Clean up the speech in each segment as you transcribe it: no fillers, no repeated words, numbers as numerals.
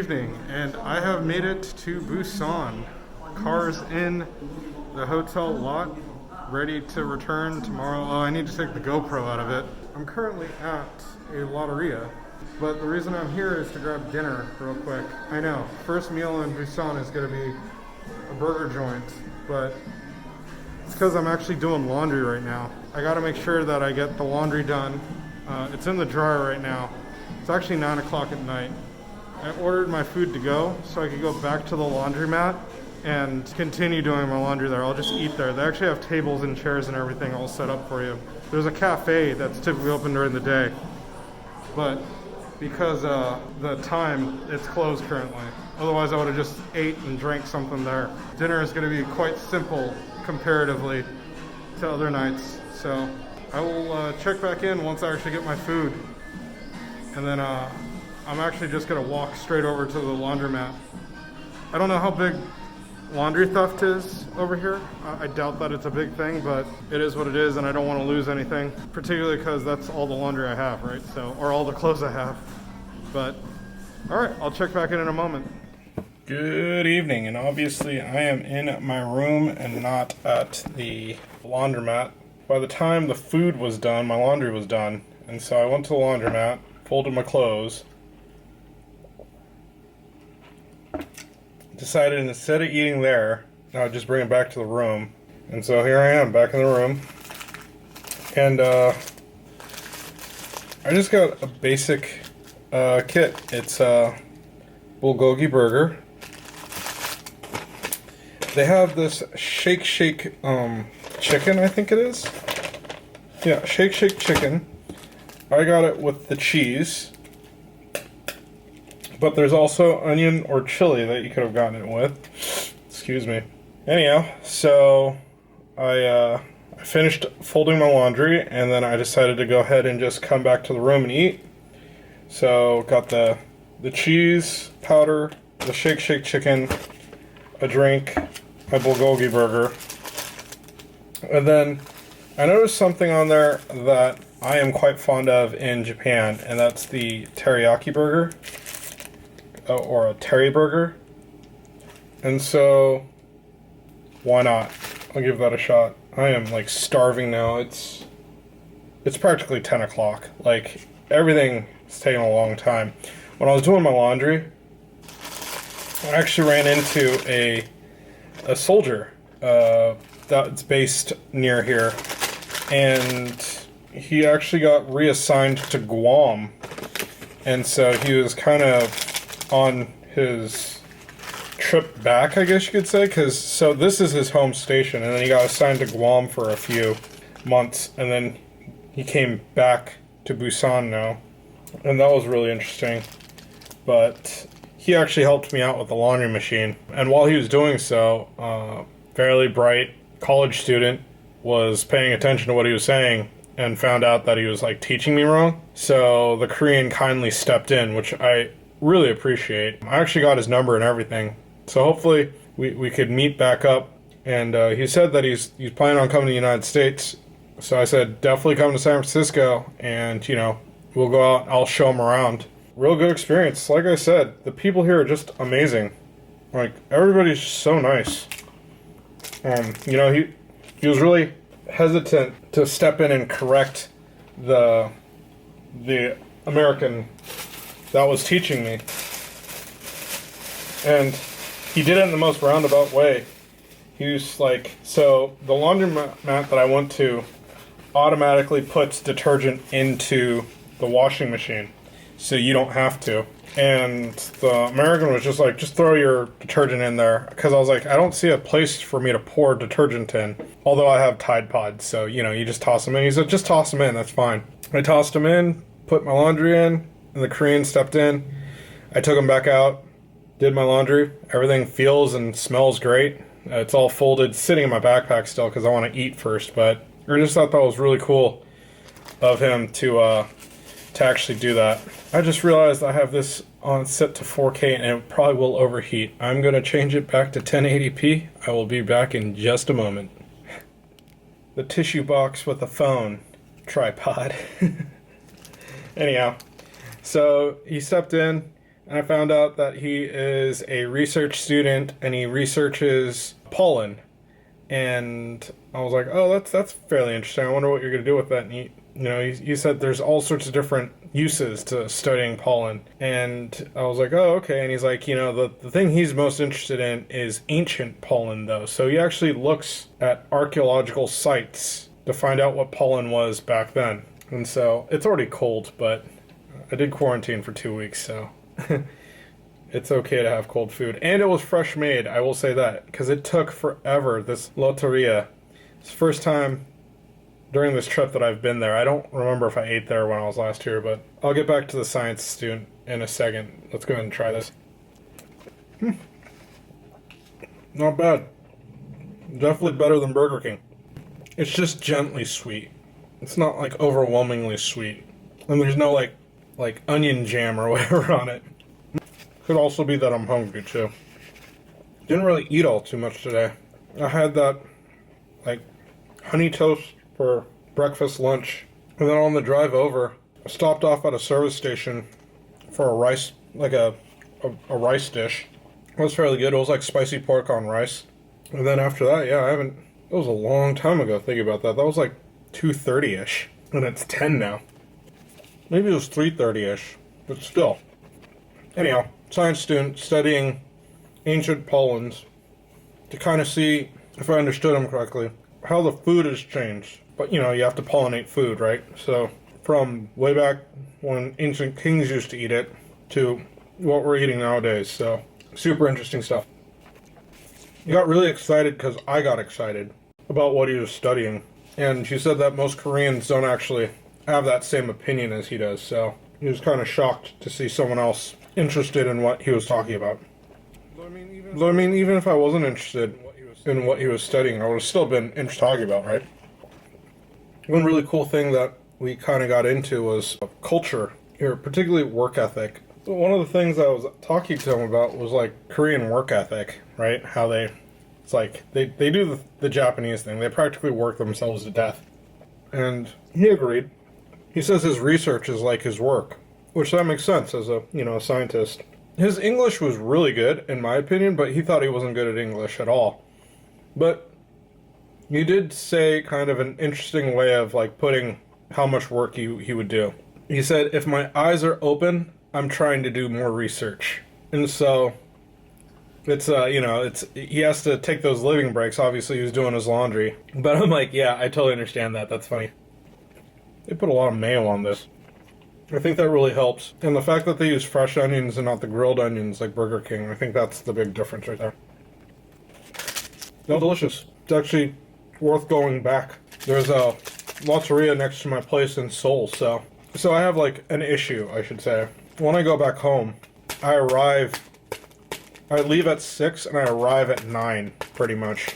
evening, and I have made it to Busan. Car's in the hotel lot, ready to return tomorrow. Oh, I need to take the GoPro out of it. I'm currently at a Lotteria, but the reason I'm here is to grab dinner real quick. I know, first meal in Busan is going to be a burger joint, but it's because I'm actually doing laundry right now. I got to make sure that I get the laundry done. It's in the dryer right now. It's actually 9 o'clock at night. I ordered my food to go so I could go back to the laundromat and continue doing my laundry there. I'll just eat there. They actually have tables and chairs and everything all set up for you. There's a cafe that's typically open during the day, but because the time, it's closed currently. Otherwise I would have just ate and drank something there. Dinner is going to be quite simple comparatively to other nights, so I will check back in once I actually get my food, and then I'm actually just going to walk straight over to the laundromat. I don't know how big laundry theft is over here. I doubt that it's a big thing, but it is what it is, and I don't want to lose anything, particularly because that's all the laundry I have, right? So, or all the clothes I have. But all right, I'll check back in a moment. Good evening, and obviously I am in my room and not at the laundromat. By the time the food was done, my laundry was done, and so I went to the laundromat, folded my clothes, decided instead of eating there, I would just bring it back to the room. And so here I am, back in the room. And I just got a basic kit. It's a bulgogi burger. They have this shake chicken, I think it is. Yeah, shake chicken. I got it with the cheese. But there's also onion or chili that you could have gotten it with. Excuse me. Anyhow, so I finished folding my laundry, and then I decided to go ahead and just come back to the room and eat. So got the cheese powder, the shake chicken, a drink, my bulgogi burger. And then I noticed something on there that I am quite fond of in Japan, and that's the teriyaki burger. Or a terry burger. And so why not? I'll give that a shot. I am like starving now. It's practically 10 o'clock. Like, everything is taking a long time. When I was doing my laundry, I actually ran into a soldier that's based near here, and he actually got reassigned to Guam, and so he was kind of on his trip back, I guess you could say, so this is his home station, and then he got assigned to Guam for a few months, and then he came back to Busan now, and that was really interesting. But he actually helped me out with the laundry machine, and while he was doing so, fairly bright college student was paying attention to what he was saying and found out that he was like teaching me wrong, so the Korean kindly stepped in, which I really appreciate. I actually got his number and everything, so hopefully we could meet back up. And he said that he's planning on coming to the United States, so I said definitely come to San Francisco, and we'll go out, I'll show him around. Real good experience. Like I said, the people here are just amazing. Like, everybody's just so nice. He was really hesitant to step in and correct the American that was teaching me, and he did it in the most roundabout way. He was like, so the laundromat that I went to automatically puts detergent into the washing machine, so you don't have to. And the American was just like, just throw your detergent in there, because I was like, I don't see a place for me to pour detergent in, although I have Tide Pods, so you just toss them in. He said, just toss them in, that's fine. I tossed them in, put my laundry in, and the Korean stepped in. I took them back out, did my laundry. Everything feels and smells great. It's all folded, sitting in my backpack still because I want to eat first. But I just thought that was really cool of him to actually do that. I just realized I have this on set to 4K and it probably will overheat. I'm going to change it back to 1080p. I will be back in just a moment. The tissue box with a phone tripod. Anyhow. So he stepped in, And I found out that he is a research student and he researches pollen. And I was like, oh, that's fairly interesting. I wonder what you're going to do with that. And he said there's all sorts of different uses to studying pollen. And I was like, oh, okay. And he's like, the thing he's most interested in is ancient pollen, though. So he actually looks at archaeological sites to find out what pollen was back then. And so it's already cold, but I did quarantine for 2 weeks, so it's okay to have cold food. And it was fresh made, I will say that, because it took forever, this Lotteria. It's the first time during this trip that I've been there. I don't remember if I ate there when I was last here, but I'll get back to the science student in a second. Let's go ahead and try this. Not bad. Definitely better than Burger King. It's just gently sweet. It's not like overwhelmingly sweet. And there's no like onion jam or whatever on it. Could also be that I'm hungry too. Didn't really eat all too much today. I had that like honey toast for breakfast, lunch, and then on the drive over, I stopped off at a service station for a rice, like a rice dish. It was fairly good. It was like spicy pork on rice. And then after that, it was a long time ago thinking about that. That was like 2:30-ish, and it's 10 now. Maybe it was 3:30-ish, but still. Anyhow, science student studying ancient pollens to kind of see, if I understood him correctly, how the food has changed. But, you have to pollinate food, right? So, from way back when ancient kings used to eat it to what we're eating nowadays. So, super interesting stuff. He got really excited because I got excited about what he was studying. And she said that most Koreans don't actually have that same opinion as he does. So, he was kind of shocked to see someone else interested in what he was talking about. Even if I wasn't interested in what he was studying, I would have still been interested in talking about, right? One really cool thing that we kind of got into was culture here, particularly work ethic. So one of the things I was talking to him about was like Korean work ethic, right? How they do the Japanese thing. They practically work themselves to death. And he agreed. He says his research is like his work, which that makes sense as a scientist. His English was really good, in my opinion, but he thought he wasn't good at English at all. But he did say kind of an interesting way of like putting how much work he would do. He said, if my eyes are open, I'm trying to do more research. And so it's he has to take those living breaks. Obviously he was doing his laundry. But I'm like, yeah, I totally understand that. That's funny. They put a lot of mayo on this. I think that really helps. And the fact that they use fresh onions and not the grilled onions like Burger King, I think that's the big difference right there. No, delicious. It's actually worth going back. There's a Lotteria next to my place in Seoul, so I have like an issue, I should say. When I go back home, I leave at 6 and I arrive at 9, pretty much.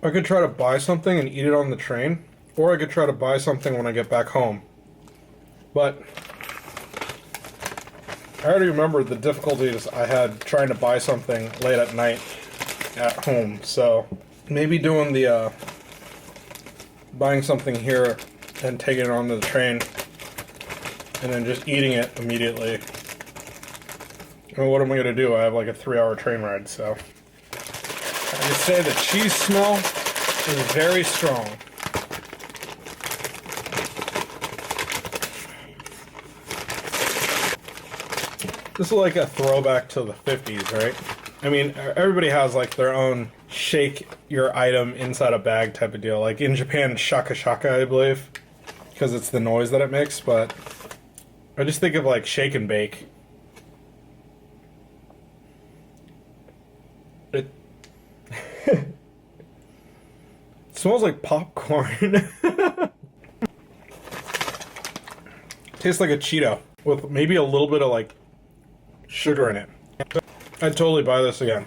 I could try to buy something and eat it on the train, or I could try to buy something when I get back home. But I already remember the difficulties I had trying to buy something late at night at home, so maybe doing the buying something here and taking it onto the train and then just eating it immediately. I mean, what am I going to do? I have like a 3-hour train ride, so I would say the cheese smell is very strong. This is like a throwback to the 50s, right? I mean, everybody has like their own shake your item inside a bag type of deal. Like in Japan, it's shaka shaka, I believe, because it's the noise that it makes, but I just think of like shake and bake. It smells like popcorn. Tastes like a Cheeto with maybe a little bit of like sugar in it. I'd totally buy this again.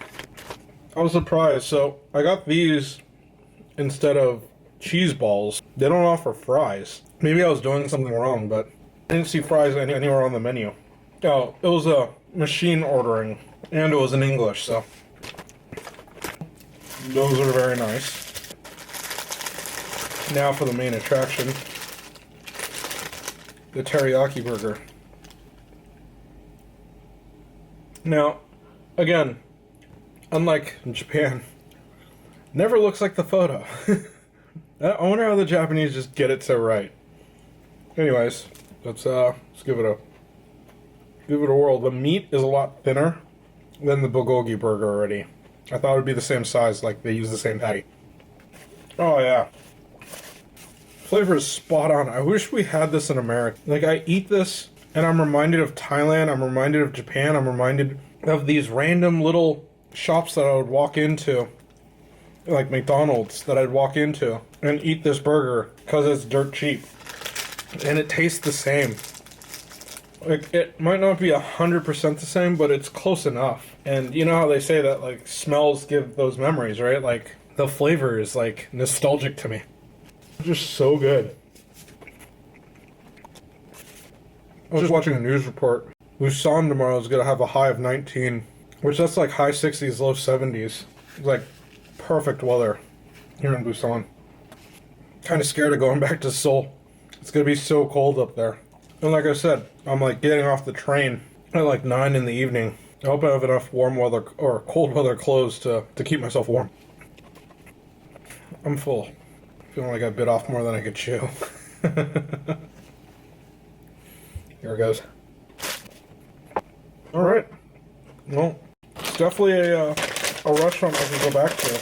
I was surprised. So I got these instead of cheese balls. They don't offer fries. Maybe I was doing something wrong, but I didn't see fries anywhere on the menu. Oh, it was a machine ordering, and it was in English, so those are very nice. Now for the main attraction, the teriyaki burger. Now, again, unlike in Japan, never looks like the photo. I wonder how the Japanese just get it so right. Anyways, let's give it a whirl. The meat is a lot thinner than the bulgogi burger already. I thought it would be the same size, like they use the same patty. Oh yeah. Flavor is spot on. I wish we had this in America. Like, I eat this and I'm reminded of Thailand, I'm reminded of Japan, I'm reminded of these random little shops that I would walk into, like McDonald's, that I'd walk into and eat this burger because it's dirt cheap. And it tastes the same. Like, it might not be 100% the same, but it's close enough. And you know how they say that, like, smells give those memories, right? Like, the flavor is, like, nostalgic to me. Just so good. I was just watching a news report. Busan tomorrow is going to have a high of 19, which that's like high 60s, low 70s. It's like perfect weather here in Busan. Kind of scared of going back to Seoul. It's going to be so cold up there. And like I said, I'm like getting off the train at like 9 in the evening. I hope I have enough warm weather or cold weather clothes to keep myself warm. I'm full. Feeling like I bit off more than I could chew. Here it goes. Alright. Well, it's definitely a restaurant I can go back to.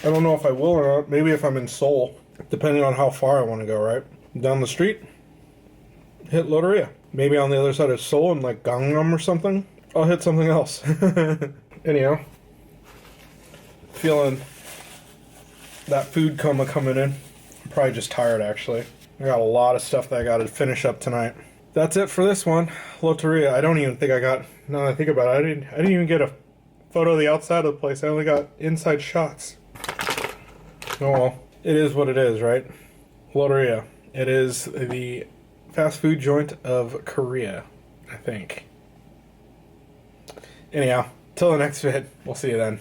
I don't know if I will or not. Maybe if I'm in Seoul. Depending on how far I want to go, right? Down the street, hit Lotteria. Maybe on the other side of Seoul in like Gangnam or something, I'll hit something else. Anyhow. Feeling that food coma coming in. I'm probably just tired, actually. I got a lot of stuff that I got to finish up tonight. That's it for this one. Lotteria. I don't even think I got... Now that I think about it, I didn't even get a photo of the outside of the place. I only got inside shots. Oh well. It is what it is, right? Lotteria. It is the fast food joint of Korea, I think. Anyhow, till the next vid. We'll see you then.